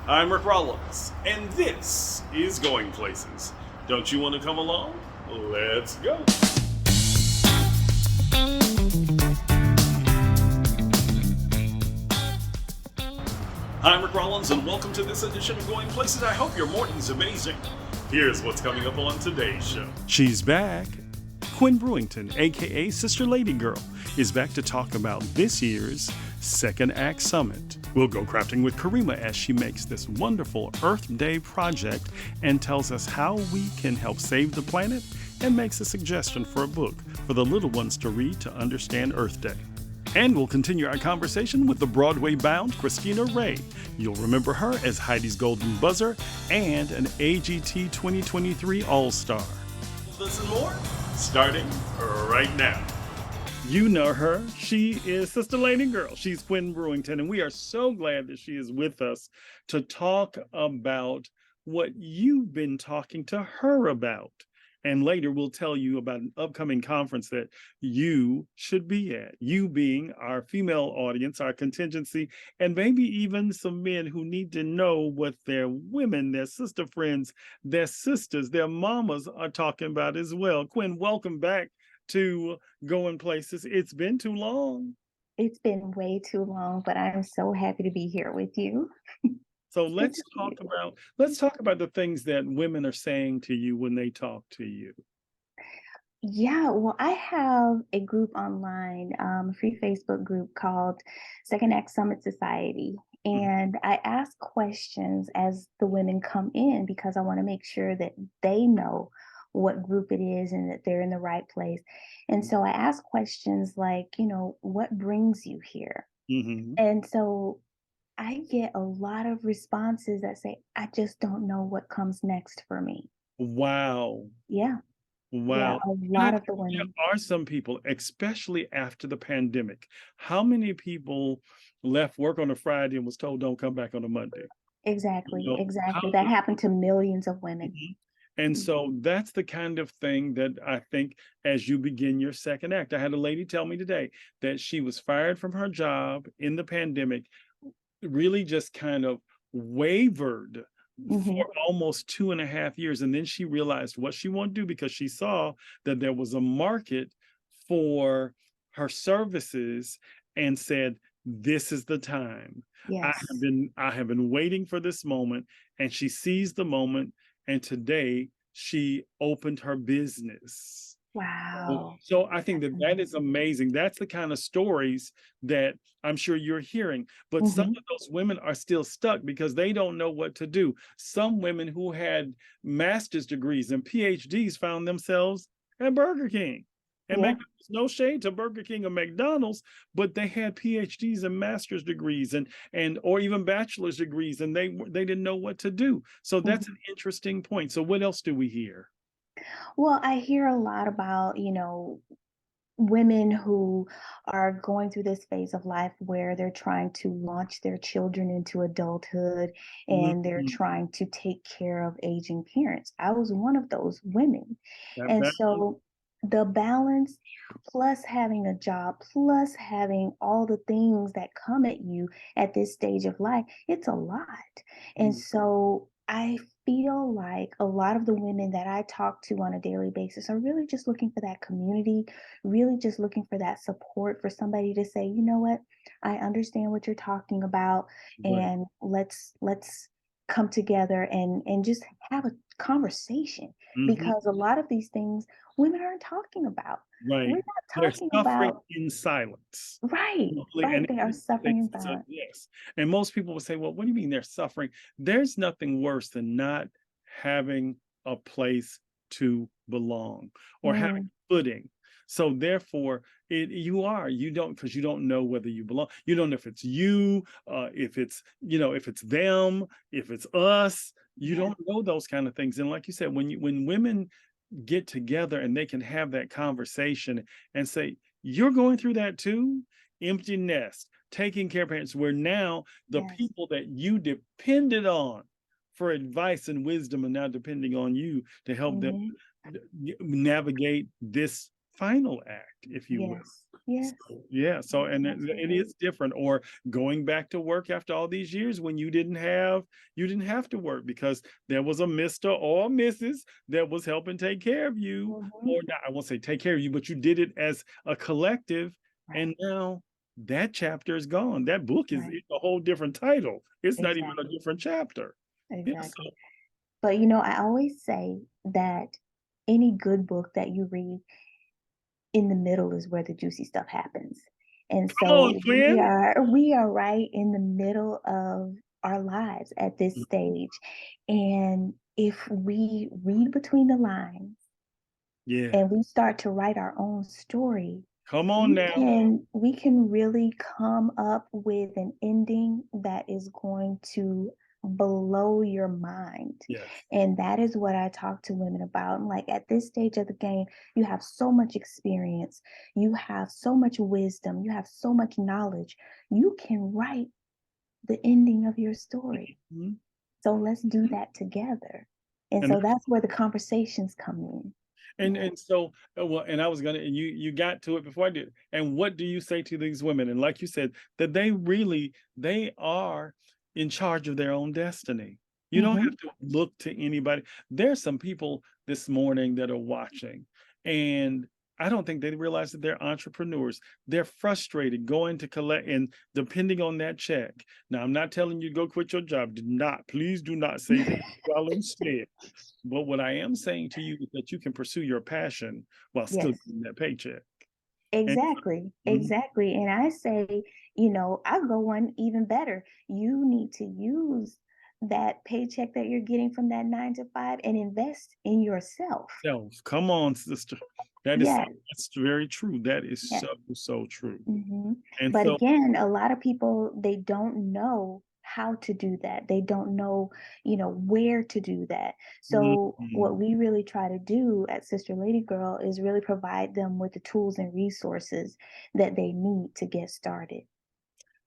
I'm Ricc Rollins, and this is Going Places. Don't you want to come along? Let's go. I'm Ricc Rollins, and welcome to this edition of Going Places. I hope your morning's amazing. Here's what's coming up on today's show. She's back. Quinn Brewington, aka Sister Lady Girl, is back to talk about this year's Second Act Summit. We'll go crafting with Karima as she makes this wonderful Earth Day project and tells us how we can help save the planet and makes a suggestion for a book for the little ones to read to understand Earth Day. And we'll continue our conversation with the Broadway-bound Christina Ray. You'll remember her as Heidi's Golden Buzzer and an AGT 2023 All-Star. Listen more, starting right now. You know her. She is Sister Lady Girl. She's Quinn Brewington, and we are so glad that she is with us to talk about what you've been talking to her about. And later we'll tell you about an upcoming conference that you should be at. You being our female audience, our contingency, and maybe even some men who need to know what their women, their sister friends, their sisters, their mamas are talking about as well. Quinn, welcome back to Going Places. It's been too long. It's been way too long, but I'm so happy to be here with you. So Good let's to see talk you. about the things that women are saying to you when they talk to you. Yeah, well, I have a group online, a free Facebook group called Second Act Summit Society. Mhm. And I ask questions as the women come in because I want to make sure that they know what group it is and that they're in the right place. And so I ask questions like, what brings you here? Mhm. And so I get a lot of responses that say, I just don't know what comes next for me. Wow. Yeah, yeah, Wow. a And I lot of the think women. there are some people, especially after the pandemic. How many people left work on a Friday and was told don't come back on a Monday? You Exactly, know, how exactly. That happened to millions of women. Mhm. And Mm. so that's the kind of thing that I think as you begin your second act. I had a lady tell me today that she was fired from her job in the pandemic, really just kind of wavered for Mhm. almost 2.5 years. And then she realized what she wanted to do because she saw that there was a market for her services and said, this is the time. Yes. I have been waiting for this moment, and she seized the moment, and today she opened her business. Wow. So I think That's that that is amazing. amazing. That's the kind of stories that I'm sure you're hearing. But some Mhm. of those women are still stuck because they don't know what to do. Some women who had master's degrees and PhDs found themselves at Burger King. And Yeah. make no shade to Burger King or McDonald's, but they had PhDs and master's degrees and or even bachelor's degrees, and they didn't know what to do. So that's Mhm. an interesting point. So what else do we hear? Well, I hear a lot about, women who are going through this phase of life where they're trying to launch their children into adulthood and they're Mhm. trying to take care of aging parents. I was one of those women. That And balance. so the balance plus having a job plus having all the things that come at you at this stage of life, it's a lot. And so I feel like a lot of the women that I talk to on a daily basis are really just looking for that community, really just looking for that support for somebody to say, you know what, I understand what you're talking about, Right. and let's come together and just have a conversation, Mhm. because a lot of these things women aren't talking about. Right. We're not They're talking suffering about. in silence. Right, Mostly, right, and they are suffering in silence. yes. And most people will say, "Well, what do you mean they're suffering?" There's nothing worse than not having a place to belong or having Mm, footing. So therefore, you don't because you don't know whether you belong. You don't know if it's you, if it's if it's them, if it's us. You yeah, don't know those kind of things. And like you said, when women get together and they can have that conversation and say, you're going through that too? Empty nest, taking care of parents, where now the yes. people that you depended on for advice and wisdom are now depending on you to help them Mhm. navigate this final act, if you will. Yes. Yes. So, yeah. So, and it Absolutely. is different. Or going back to work after all these years when you didn't have to work because there was a Mr. or a Mrs. that was helping take care of you, Mhm. or not, I won't say take care of you, but you did it as a collective. And Right. now that chapter is gone. That book is Right. a whole different title. It's not even a Exactly. different chapter. Yeah. So, Exactly. But I always say that any good book that you read, in the middle is where the juicy stuff happens. And come on, so we twin. are we are right in the middle of our lives at this stage. And if we read between the lines Yeah. and we start to write our own story, Come on we now. can really come up with an ending that is going to blow your mind. Yes. And that is what I talk to women about. And like at this stage of the game, you have so much experience, you have so much wisdom, you have so much knowledge. You can write the ending of your story. Mhm. So let's do that together. And And so that's where the conversations come in. Yeah. and so well, and I was gonna, and you got to it before I did. And what do you say to these women? And like you said, that they are in charge of their own destiny. You don't have Hmm. to look to anybody. There's some people this morning that are watching, and I don't think they realize that they're entrepreneurs. They're frustrated going to collect and depending on that check. Now, I'm not telling you to go quit your job. Do not, please do not say that while I'm saying. But what I am saying to you is that you can pursue your passion while still Yes. getting that paycheck. And Exactly, mhm, exactly. And I say, I go one even better. You need to use that paycheck that you're getting from that 9 to 5 and invest in yourself. come on, sister. That is Yeah, that's very true. That is yeah. so true. Hmm. And But so, again, a lot of people, they don't know how to do that. They don't know, where to do that. So what mhm. we really try to do at Sister Lady Girl is really provide them with the tools and resources that they need to get started.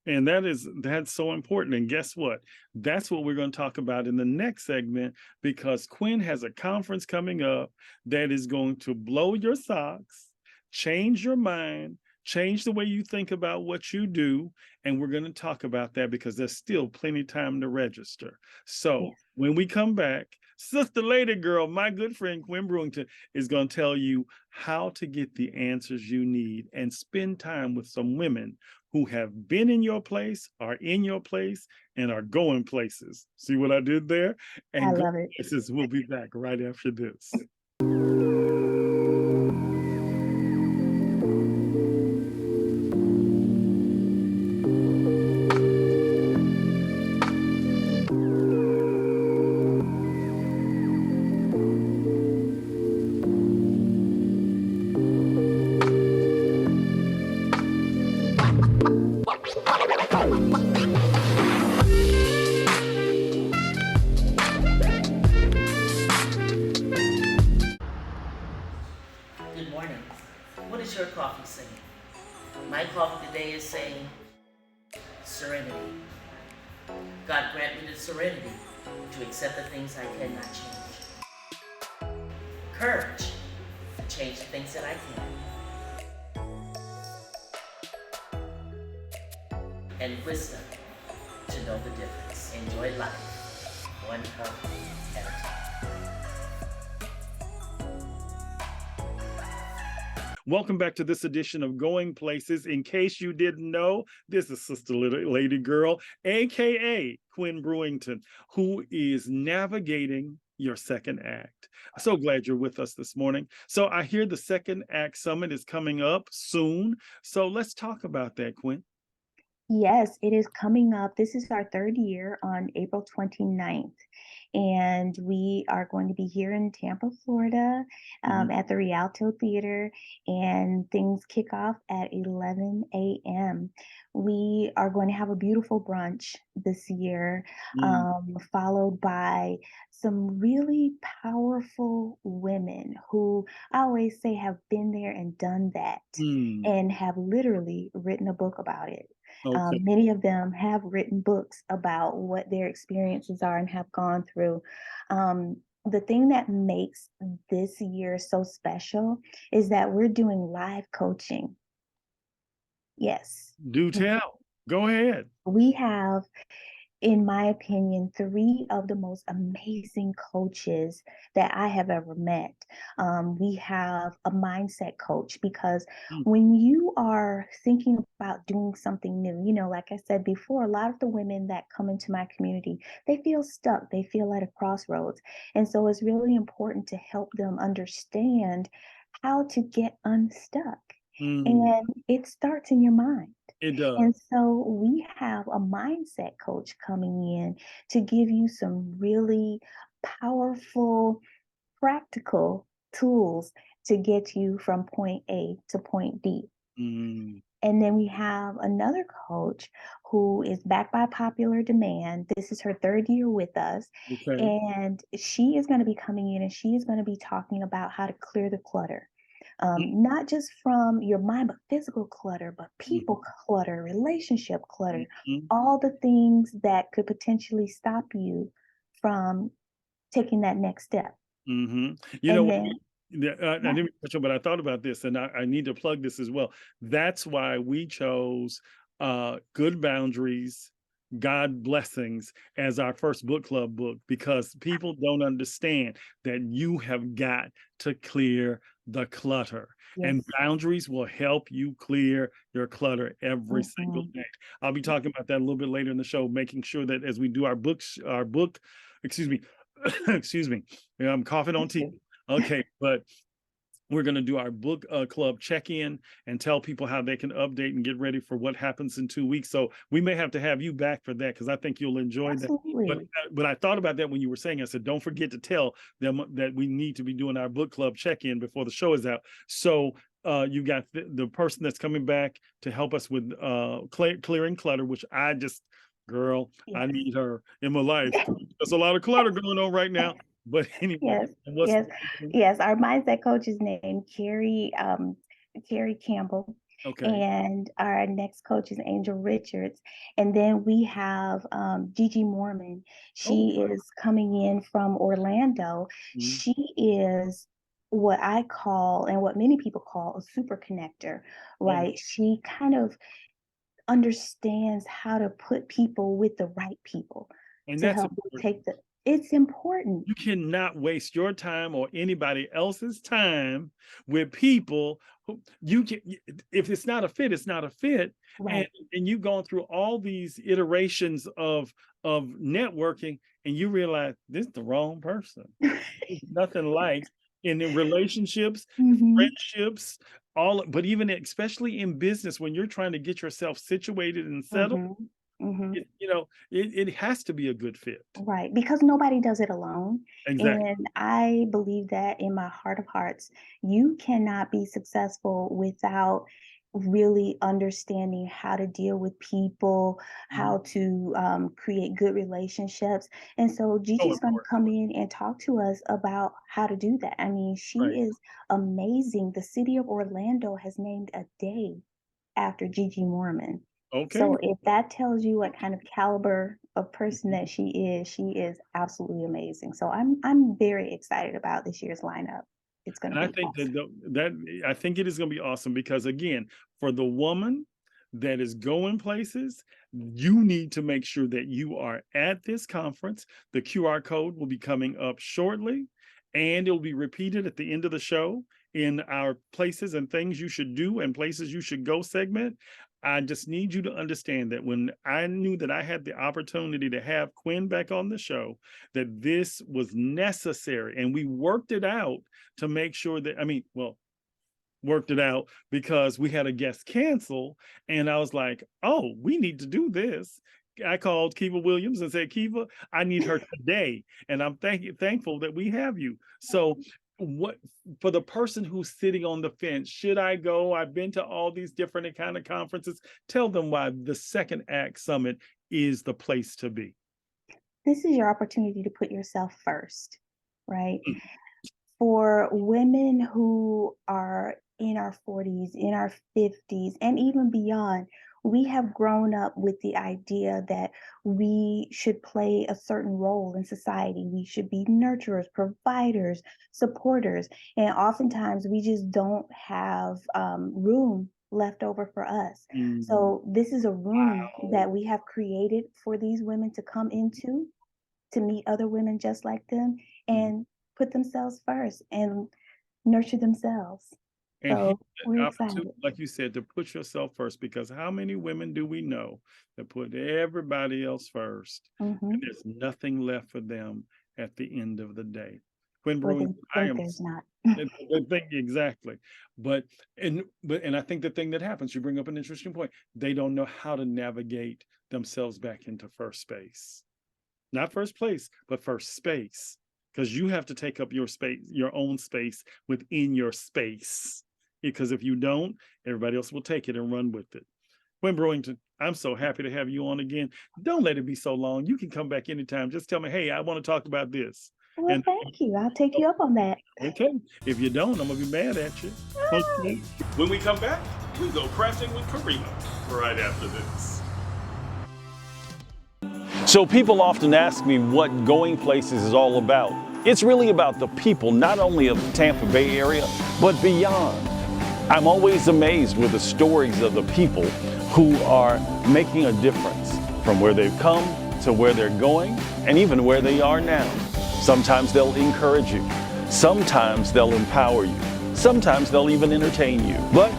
And that's so important. And guess what? That's what we're going to talk about in the next segment because Quinn has a conference coming up that is going to blow your socks, change your mind, change the way you think about what you do. And we're going to talk about that because there's still plenty of time to register. So Yes. when we come back, Sister Lady Girl, my good friend Quinn Brewington, is going to tell you how to get the answers you need and spend time with some women who have been in your place, are in your place, and are going places. See what I did there? I And go love it. places. We'll be back right after this. Good morning. What is your coffee saying? My coffee today is saying serenity. God grant me the serenity to accept the things I cannot change. Courage to change the things that I can. And wisdom to know the difference. Enjoy life one cup at a time. Welcome back to this edition of Going Places. In case you didn't know, this is Sister Lady Girl, aka Quinn Brewington, who is navigating your second act. So glad you're with us this morning. So I hear the second act summit is coming up soon. So let's talk about that, Quinn. Yes, it is coming up. This is our third year on April 29th. And we are going to be here in Tampa, Florida, Mhm. at the Rialto Theater, and things kick off at 11 a.m. We are going to have a beautiful brunch this year, Mm, followed by some really powerful women who I always say have been there and done that mm, and have literally written a book about it. okay. Many of them have written books about what their experiences are and have gone through. Um, the thing that makes this year so special is that we're doing live coaching. Yes. Do tell. Go ahead. We have, in my opinion, three of the most amazing coaches that I have ever met. We have a mindset coach because Mm, when you are thinking about doing something new, like I said before, a lot of the women that come into my community, they feel stuck, they feel at a crossroads. And so it's really important to help them understand how to get unstuck. mm, And it starts in your mind. it does. And so we have a mindset coach coming in to give you some really powerful, practical tools to get you from point A to point D. Mm, And then we have another coach who is backed by popular demand. This is her third year with us. okay. And she is going to be coming in and she is going to be talking about how to clear the clutter. Mm, Not just from your mind, but physical clutter, but people mhm, clutter, relationship clutter, mhm, all the things that could potentially stop you from taking that next step. mhm. You know And what? then, I yeah, didn't touch on, but I thought about this, and I need to plug this as well. That's why we chose Good Boundaries, God Blessings as our first book club book, because people don't understand that you have got to clear the clutter. And yes. boundaries will help you clear your clutter every single Mhm. day. I'll be talking about that a little bit later in the show, making sure that as we do our book, excuse me, excuse me, yeah, I'm coughing on teeth. Okay, but we're going to do our book club check-in and tell people how they can update and get ready for what happens in 2 weeks. So we may have to have you back for that because I think you'll enjoy that. Absolutely. But I thought about that when you were saying, I said, don't forget to tell them that we need to be doing our book club check-in before the show is out. So you got the person that's coming back to help us with clearing clutter, which I just, girl, I Yes. need her in my life. There's a lot of clutter going on right now. But anyway, Yes, and what's yes, yes. Our mindset coach is named Carrie Campbell, okay? and our next coach is Angel Richards. And then we have Gigi Mormon. Oh, She is coming in from Orlando. mm, She is what I call and what many people call a super connector, oh, right? She kind of understands how to put people with the right people and to that's help you important. take the. It's important. You cannot waste your time or anybody else's time with people who if it's not a fit, it's not a fit. And Right. and you've gone through all these iterations of networking and you realize this is the wrong person. It's nothing like in relationships, Mhm, friendships, all, but even especially in business when you're trying to get yourself situated and settled, mhm, mhm. it has to be a good fit. Right, because nobody does it alone, Exactly. and I believe that in my heart of hearts, you cannot be successful without really understanding how to deal with people, Mhm. how to, create good relationships, and so So Gigi's gonna important. come in and talk to us about how to do that. I mean, Right. she is amazing. The city of Orlando has named a day after Gigi Mormon. Okay. So if that tells you what kind of caliber of person that she is absolutely amazing. So I'm very excited about this year's lineup. It's going to And I be think awesome. that I think it is going to be awesome because again, for the woman that is going places, you need to make sure that you are at this conference. The QR code will be coming up shortly, and it'll be repeated at the end of the show in our places and things you should do and places you should go segment. I just need you to understand that when I knew that I had the opportunity to have Quinn back on the show, that this was necessary, and we worked it out to make sure that, I mean, well, worked it out because we had a guest cancel. And I was like, oh, we need to do this. I called Kiva Williams and said, Kiva, I need her today. And I'm thankful that we have you. So, what for the person who's sitting on the fence, should I go? I've been to all these different kind of conferences. Tell them why the Second Act Summit is the place to be. This is your opportunity to put yourself first, right? For women who are in our 40s, in our 50s, and even beyond, we have grown up with the idea that we should play a certain role in society. We should be nurturers, providers, supporters. And oftentimes we just don't have room left over for us. Mhm. So this is a room Wow. that we have created for these women to come into, to meet other women just like them Mhm. and put themselves first and nurture themselves. And here's So we're the excited. opportunity, like you said, to put yourself first, because how many women do we know that put everybody else first, and Hmm. there's nothing left for them at the end of the day? Quinn Or Brewington, they I think am there's not. the thing exactly. But I think the thing that happens, you bring up an interesting point. They don't know how to navigate themselves back into first space. Not first place, but first space. Because you have to take up your space, your own space within your space. Because if you don't, everybody else will take it and run with it. Quinn Brewington, I'm so happy to have you on again. Don't let it be so long. You can come back anytime. Just tell me, hey, I want to talk about this. Well, And thank you. I'll take you up on that. okay, if you don't, I'm gonna be mad at you. Okay. When we come back, we go crafting with Karima right after this. So people often ask me what Going Places is all about. It's really about the people, not only of the Tampa Bay area, but beyond. I'm always amazed with the stories of the people who are making a difference from where they've come to where they're going and even where they are now. Sometimes they'll encourage you. Sometimes they'll empower you. Sometimes they'll even entertain you. But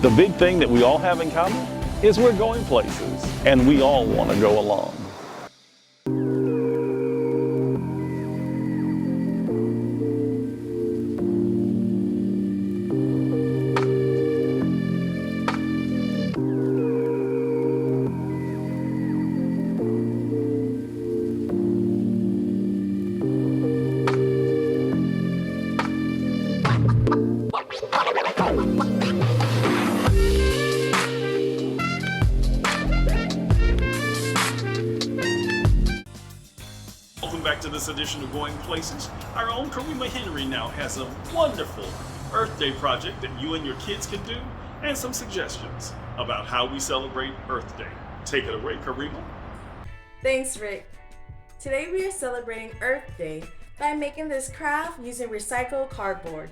the big thing that we all have in common is we're going places and we all want to go along. Welcome back to this edition of Going Places. Our own Karima Henry now has a wonderful Earth Day project that you and your kids can do, and some suggestions about how we celebrate Earth Day. Take it away, Karima. Thanks, Rick. Today we are celebrating Earth Day by making this craft using recycled cardboard.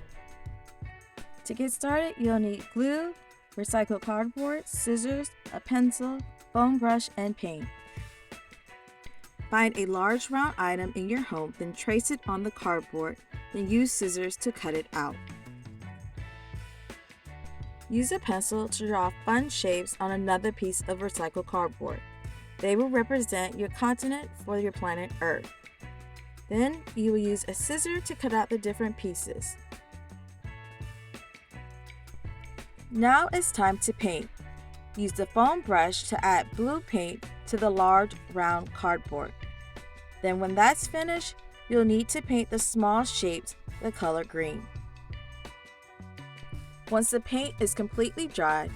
To get started, you'll need glue, recycled cardboard, scissors, a pencil, foam brush, and paint. Find a large round item in your home, then trace it on the cardboard, then use scissors to cut it out. Use a pencil to draw fun shapes on another piece of recycled cardboard. They will represent your continent for your planet Earth. Then you will use a scissor to cut out the different pieces. Now it's time to paint. Use the foam brush to add blue paint to the large round cardboard. Then when that's finished, you'll need to paint the small shapes the color green. Once the paint is completely dried,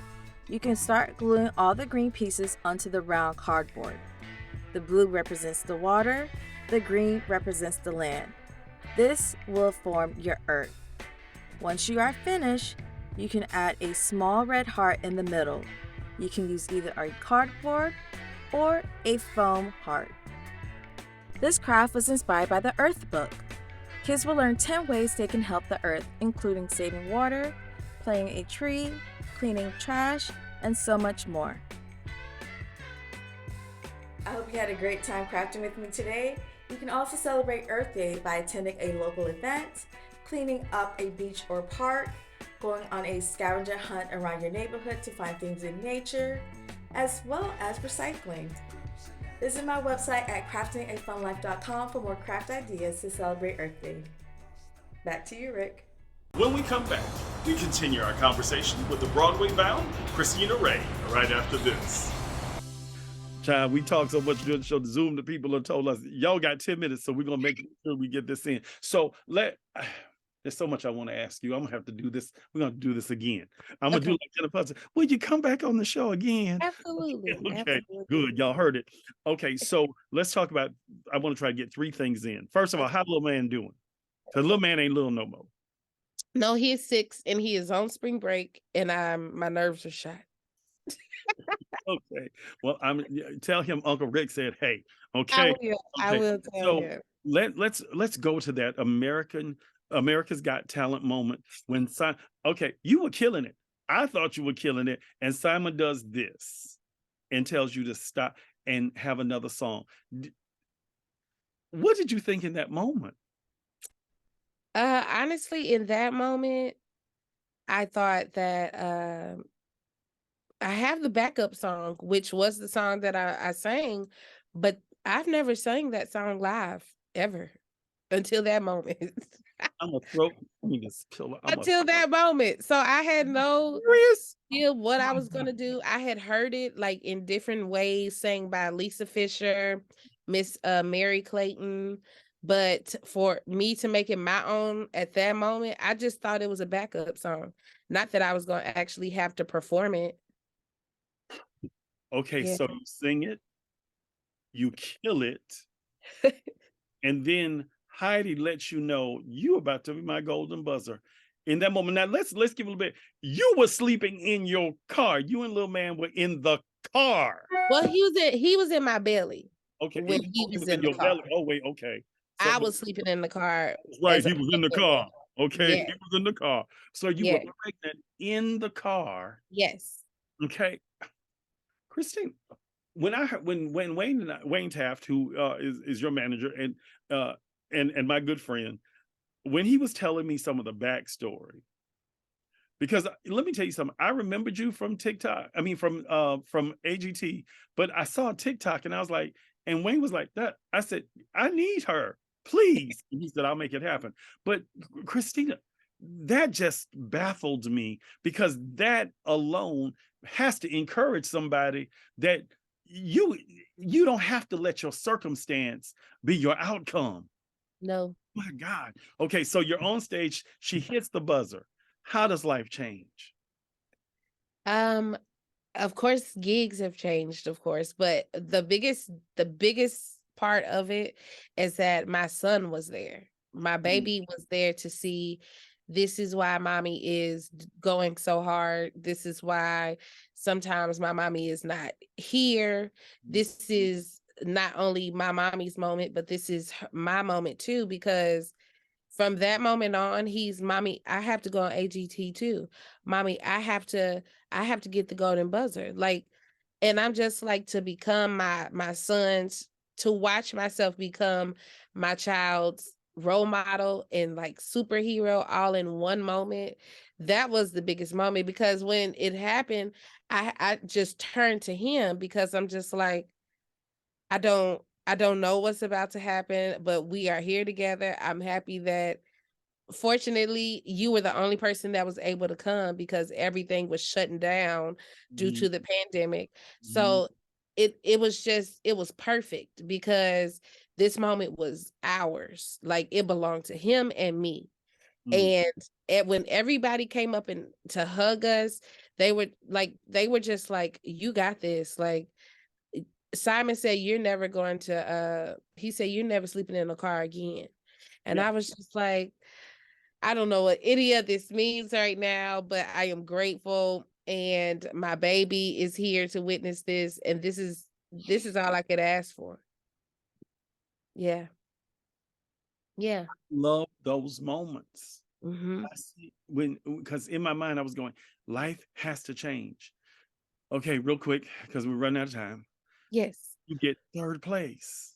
you can start gluing all the green pieces onto the round cardboard. The blue represents the water, the green represents the land. This will form your Earth. Once you are finished, you can add a small red heart in the middle. You can use either a cardboard or a foam heart. This craft was inspired by the Earth book. Kids will learn 10 ways they can help the Earth, including saving water, planting a tree, cleaning trash, and so much more. I hope you had a great time crafting with me today. You can also celebrate Earth Day by attending a local event, cleaning up a beach or park, going on a scavenger hunt around your neighborhood to find things in nature, as well as recycling. Visit my website at craftingafunlife.com for more craft ideas to celebrate Earth Day. Back to you, Rick. When we come back, we continue our conversation with the Broadway-bound Christina Ray right after this. Child, we talk so much during the show. The Zoom, the people have told us, y'all got 10 minutes, so we're going to make sure we get this in. So there's so much I want to ask you. I'm going to have to do this. We're going to do this again. I'm going to do like Jennifer Hudson. Would you come back on the show again? Absolutely. Okay, Absolutely. good. Y'all heard it. Okay, so let's talk about, I want to try to get 3 things in. First of all, how's little man doing? Because little man ain't little no more. No, he is 6 and he is on spring break, and my nerves are shot. Okay. Well, tell him Uncle Rick said, "Hey." I Okay. will. I Okay. will tell So him. let's go to that America's Got Talent moment when Simon. Okay, you were killing it. I thought you were killing it, and Simon does this and tells you to stop and have another song. What did you think in that moment? Honestly, in that moment, I thought that I have the backup song, which was the song that I sang, but I've never sang that song live ever until that moment. I'm a throat. I mean, this pillow. I'm a Until that moment. So I had no serious. idea what I was gonna do. I had heard it like in different ways, sang by Lisa Fisher, Miss Mary Clayton. But for me to make it my own at that moment, I just thought it was a backup song. Not that I was gonna actually have to perform it. Okay, Yeah. so you sing it, you kill it, and then Heidi lets you know you about to be my golden buzzer. In that moment, now let's give a little bit. You were sleeping in your car. You and little man were in the car. Well, he was in my belly Okay, when he he was was in in the your car. belly. Oh wait, okay. So I was sleeping in the car right, as a he was in the pregnant car. woman. Okay, Yeah. he was in the car. So you were Yeah. pregnant in the car. Yes. Okay, Christine. When Wayne Taft, who is your manager uh, and my good friend, when he was telling me some of the backstory, because let me tell you something, I remembered you from TikTok. I mean, from AGT, but I saw TikTok and I was like, and Wayne was like that. I said, I need her, please. And he said, I'll make it happen. But Christina, that just baffled me because that alone has to encourage somebody that you you don't have to let your circumstance be your outcome. No. My God. Okay, so you're on stage, she hits the buzzer. How does life change? Um, of course, gigs have changed, of course, but the biggest part of it is that my son was there. My baby was there to see this is why mommy is going so hard. This is why sometimes my mommy is not here. This is not only my mommy's moment, but this is my moment too, because from that moment on, he's mommy, I have to go on AGT too. Mommy, I have to get the golden buzzer. Like, and I'm just like to become my son's, to watch myself become my child's role model and like superhero all in one moment. That was the biggest moment because when it happened, I just turned to him because I'm just like, I don't know what's about to happen, but we are here together. I'm happy that fortunately you were the only person that was able to come because everything was shutting down due Mhm, to the pandemic. mhm, So it was perfect because this moment was ours. Like it belonged to him and me. mm. And when everybody came up and to hug us, they were just like, you got this. Like Simon said, you're never going to he said you're never sleeping in a car again. And Yeah, I was just like, I don't know what any of this means right now, but I am grateful and my baby is here to witness this and this is all I could ask for. Yeah. Yeah. love those moments. Mhm. I see when because in my mind I was going, life has to change. Okay, real quick, because we're running out of time. Yes. You get third place.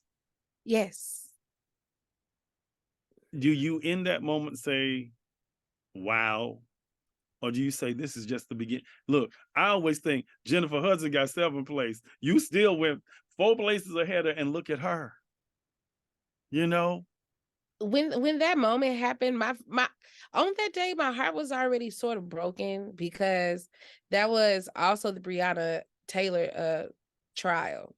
Yes. Do you in that moment say, wow? Or do you say this is just the beginning? Look, I always think Jennifer Hudson got 7th place. You still went 4 places ahead of her and look at her. You know? When that moment happened, my on that day my heart was already sort of broken because that was also the Breonna Taylor trial.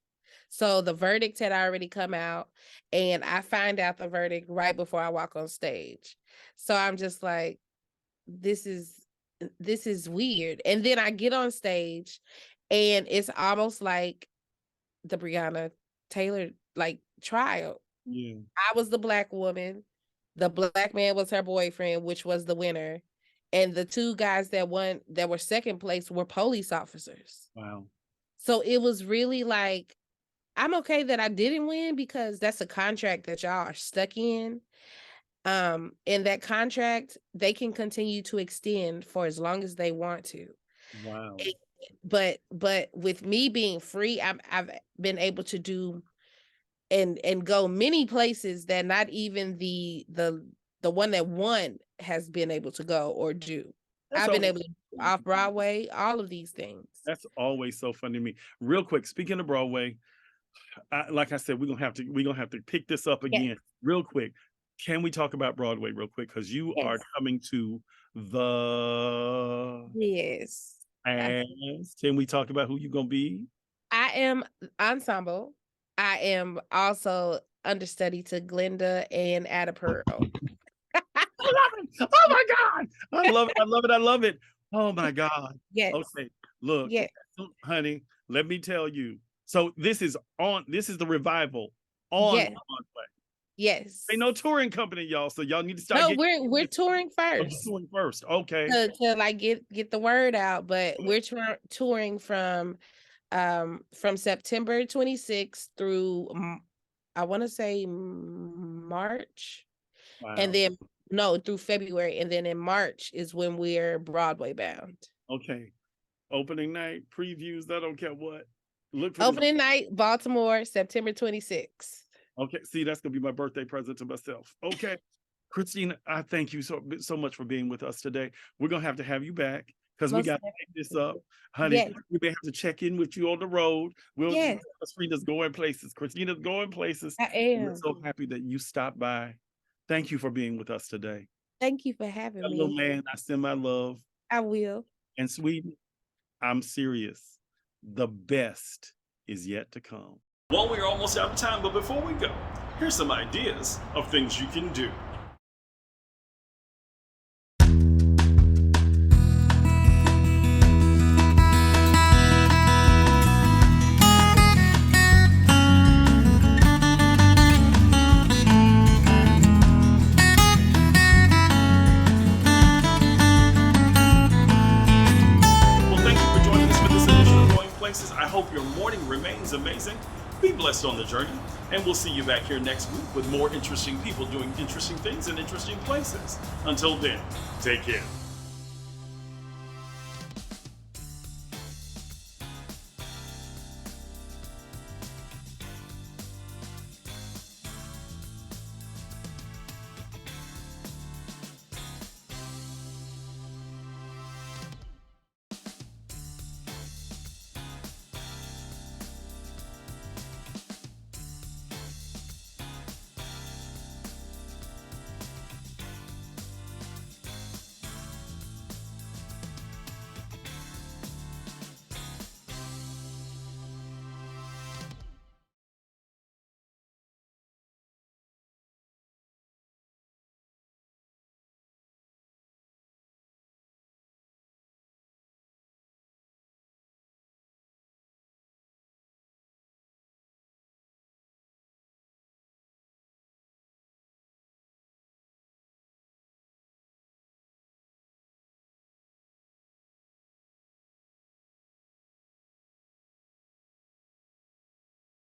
So the verdict had already come out and I find out the verdict right before I walk on stage. So I'm just like, this is this is weird. And then I get on stage and it's almost like the Breonna Taylor like trial. Yeah. I was the black woman. The black man was her boyfriend, which was the winner. and the two guys that were second place were police officers. Wow. So it was really like, I'm okay that I didn't win because that's a contract that y'all are stuck in. In that contract, they can continue to extend for as long as they want to. Wow. But with me being free, I've been able to do and go many places that not even the one that won has been able to go or do. That's I've been always, able to do off Broadway, all of these things. that's always so funny to me. Real quick, speaking of Broadway, like I said, we're gonna have to pick this up again Yes. real quick. Can we talk about Broadway real quick? Because you are Yes. coming to the Yes. and can we talk about who you're gonna be? I am ensemble. I am also understudy to Glenda and Ada Pearl. I love it. Oh my God. I love it. I love it. I love it. Oh my God. Yes. Okay. Look, Yes. honey, let me tell you. So this is the revival on Yes. Broadway. Yes. Ain't no touring company, y'all. So y'all need to start. No, we're touring first. Touring first. Okay. To like get the word out, but we're touring from September 26th through I want to say March. Wow. And then through February, and then in March is when we're Broadway bound. Okay. Opening night previews. I don't care what. Look for Opening night, Baltimore, September 26th. Okay. See, that's gonna be my birthday present to myself. Okay. Christina, I thank you so much for being with us today. We're gonna have to have you back because we Most got to take this up, honey. Yes. We may have to check in with you on the road. Yes. Christina's going places. Christina's going places. I am. We're so happy that you stopped by. Thank you for being with us today. Thank you for having That me. little man, I send my love. I will. And Sweden, I'm serious. The best is yet to come. Well, we're almost out of time, but before we go, here's some ideas of things you can do. I hope your morning remains amazing. Be blessed on the journey, and we'll see you back here next week with more interesting people doing interesting things in interesting places. Until then, take care.